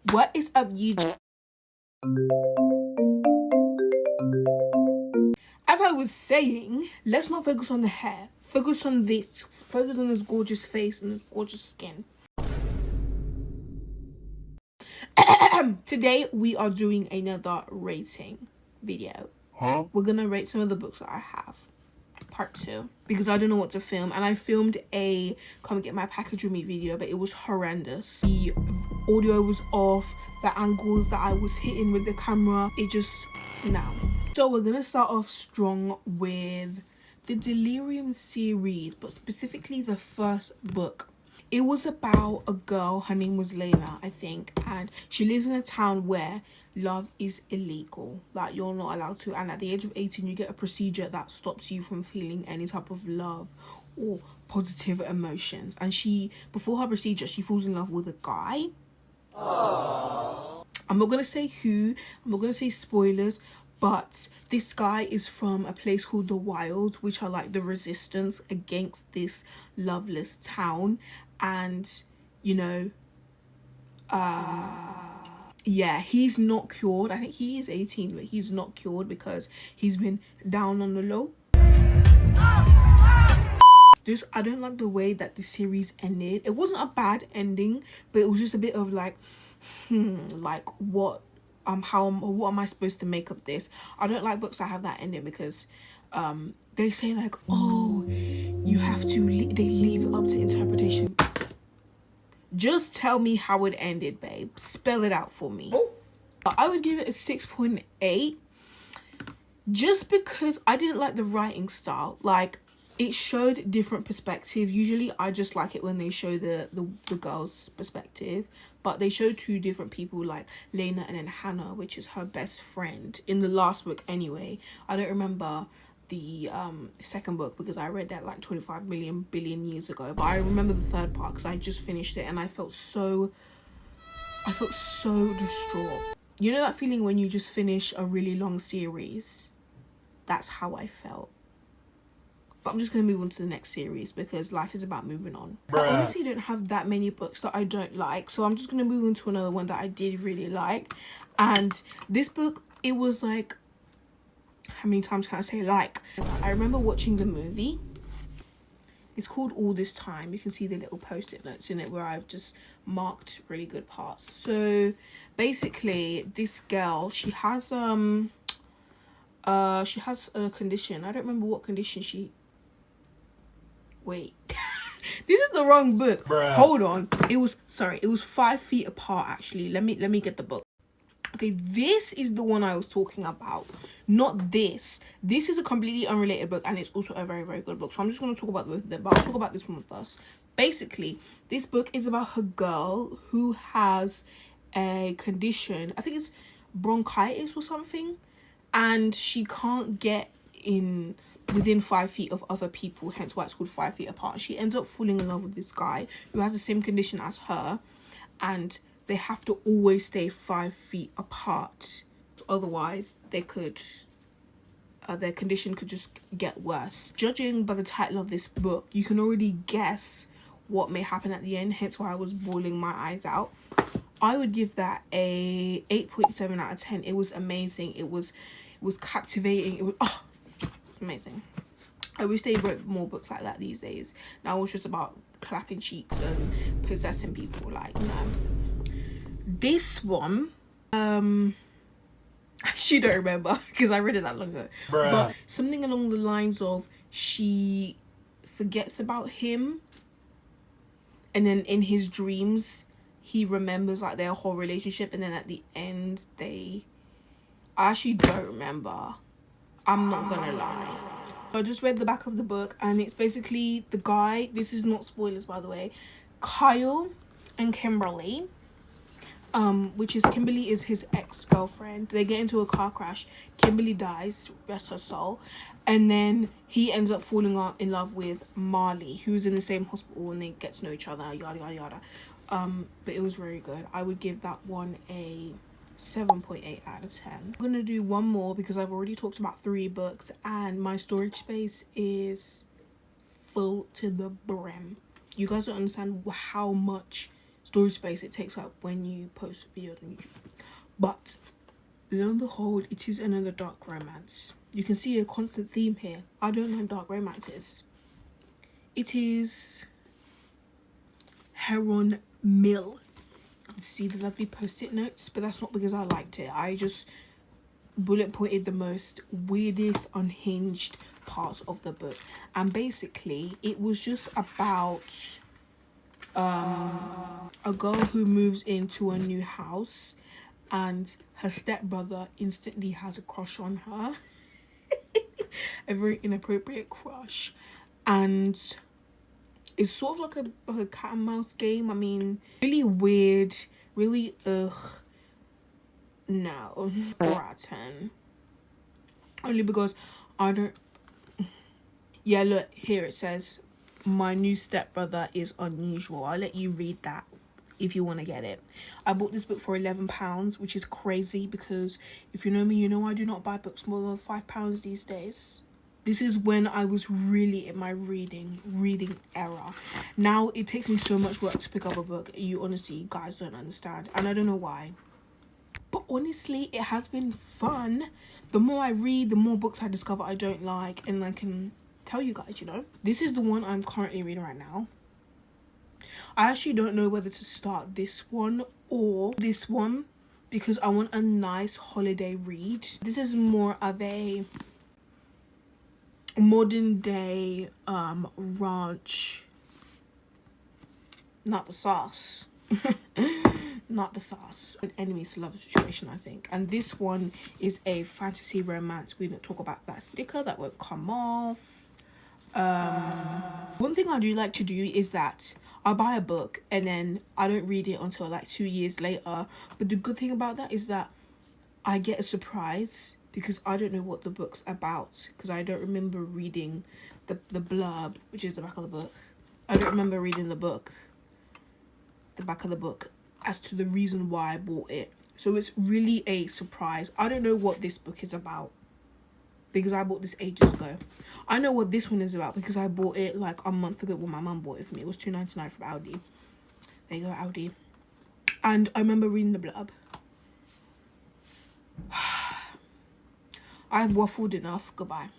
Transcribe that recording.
What is up, YouTube? As I was saying, let's not focus on the hair. Focus on this. Focus on this gorgeous face and this gorgeous skin. Today, we are doing another rating video. We're gonna rate some of the books that I have. Part 2. Because I don't know what to film. And I filmed a come get my package with me video, but it was horrendous. The audio was off. The angles that I was hitting with the camera, it just... no. So we're gonna start off strong with the Delirium series, but specifically the first book. It was about a girl, her name was Lena, I think, and she lives in a town where love is illegal. Like, you're not allowed to, and at the age of 18 you get a procedure that stops you from feeling any type of love or positive emotions. And she, before her procedure, she falls in love with a guy. Aww. I'm not gonna say who, I'm not gonna say spoilers, but this guy is from a place called the Wilds, which are like the resistance against this loveless town. And, you know, yeah, he's not cured. I think he is 18, but he's not cured because he's been down on the low. I don't like the way that the series ended. It wasn't a bad ending, but it was just a bit of like, like what am I supposed to make of this? I don't like books that have that ending because they say like, oh, you have to they leave it up to interpretation. Just tell me how it ended, babe. Spell it out for me. I would give it a 6.8 just because I didn't like the writing style. Like, it showed different perspectives. Usually I just like it when they show the girl's perspective, but they showed two different people, like Lena and then Hannah, which is her best friend in the last book anyway. I don't remember the second book because I read that like 25 million billion years ago, but I remember the third part because I just finished it and I felt so distraught. You know that feeling when you just finish a really long series? That's how I felt. But I'm just going to move on to the next series because life is about moving on. I honestly don't have that many books that I don't like, so I'm just going to move on to another one that I did really like. And this book, it was like, how many times can I say like? I remember watching the movie. It's called All This Time. You can see the little post-it notes in it where I've just marked really good parts. So basically, this girl, she has a condition. I don't remember what condition she... Wait. This is the wrong book. Hold on. It was 5 feet apart actually. Let me get the book. Okay, this is the one I was talking about, not this. This is a completely unrelated book and it's also a very, very good book. So I'm just going to talk about both of them, but I'll talk about this one first. Basically, this book is about a girl who has a condition. I think it's bronchitis or something. And she can't get in within 5 feet of other people, hence why it's called 5 feet apart. She ends up falling in love with this guy who has the same condition as her, and they have to always stay 5 feet apart, otherwise they could their condition could just get worse. Judging by the title of this book, you can already guess what may happen at the end, hence why I was bawling my eyes out. I would give that a 8.7 out of 10. It was amazing. It was captivating. It was amazing. I wish they wrote more books like that these days. Now it's just about clapping cheeks and possessing people. Like, no. This one, I actually don't remember because I read it that long ago. But something along the lines of she forgets about him, and then in his dreams he remembers like their whole relationship, and then at the end I actually don't remember. I'm not gonna lie. I just read the back of the book and it's basically the guy, this is not spoilers by the way, Kyle and Kimberly, which is Kimberly is his ex-girlfriend. They get into a car crash. Kimberly dies, rest her soul, and then he ends up falling in love with Marley, who's in the same hospital, and they get to know each other, yada yada yada. But it was very good. I would give that one a 7.8 out of 10. I'm gonna do one more because I've already talked about 3 books and my storage space is full to the brim. You guys don't understand how much storage space it takes up when you post videos on YouTube. But lo and behold, it is another dark romance. You can see a constant theme here. I don't know dark romances. It is Heron Mill. You can see the lovely post-it notes, but that's not because I liked it. I just bullet pointed the most weirdest, unhinged parts of the book. And basically, it was just about a girl who moves into a new house and her stepbrother instantly has a crush on her. A very inappropriate crush, and it's sort of like a cat and mouse game. I mean, really weird, really no, 4 out of 10. Only because I don't. Yeah, look here, it says my new stepbrother is unusual. I'll let you read that if you want to get it. I bought this book for £11, which is crazy because if you know me, you know I do not buy books more than £5 these days. This is when I was really in my reading era. Now it takes me so much work to pick up a book. You honestly guys don't understand, and I don't know why. But honestly, it has been fun. The more I read, the more books I discover I don't like, and I can tell you guys, you know. This is the one I'm currently reading right now. I actually don't know whether to start this one or this one because I want a nice holiday read. This is more of a modern day ranch, not the sauce. Not the sauce. An enemies to love situation, I think. And this one is a fantasy romance. We don't talk about that sticker, that won't come off. One thing I do like to do is that I buy a book and then I don't read it until like 2 years later. But the good thing about that is that I get a surprise because I don't know what the book's about, because I don't remember reading the blurb, which is the back of the book. I don't remember reading the back of the book as to the reason why I bought it. So it's really a surprise. I don't know what this book is about because I bought this ages ago. I know what this one is about because I bought it like a month ago when my mum bought it for me. It was £2.99 from Aldi. There you go, Aldi. And I remember reading the blurb. I've waffled enough. Goodbye.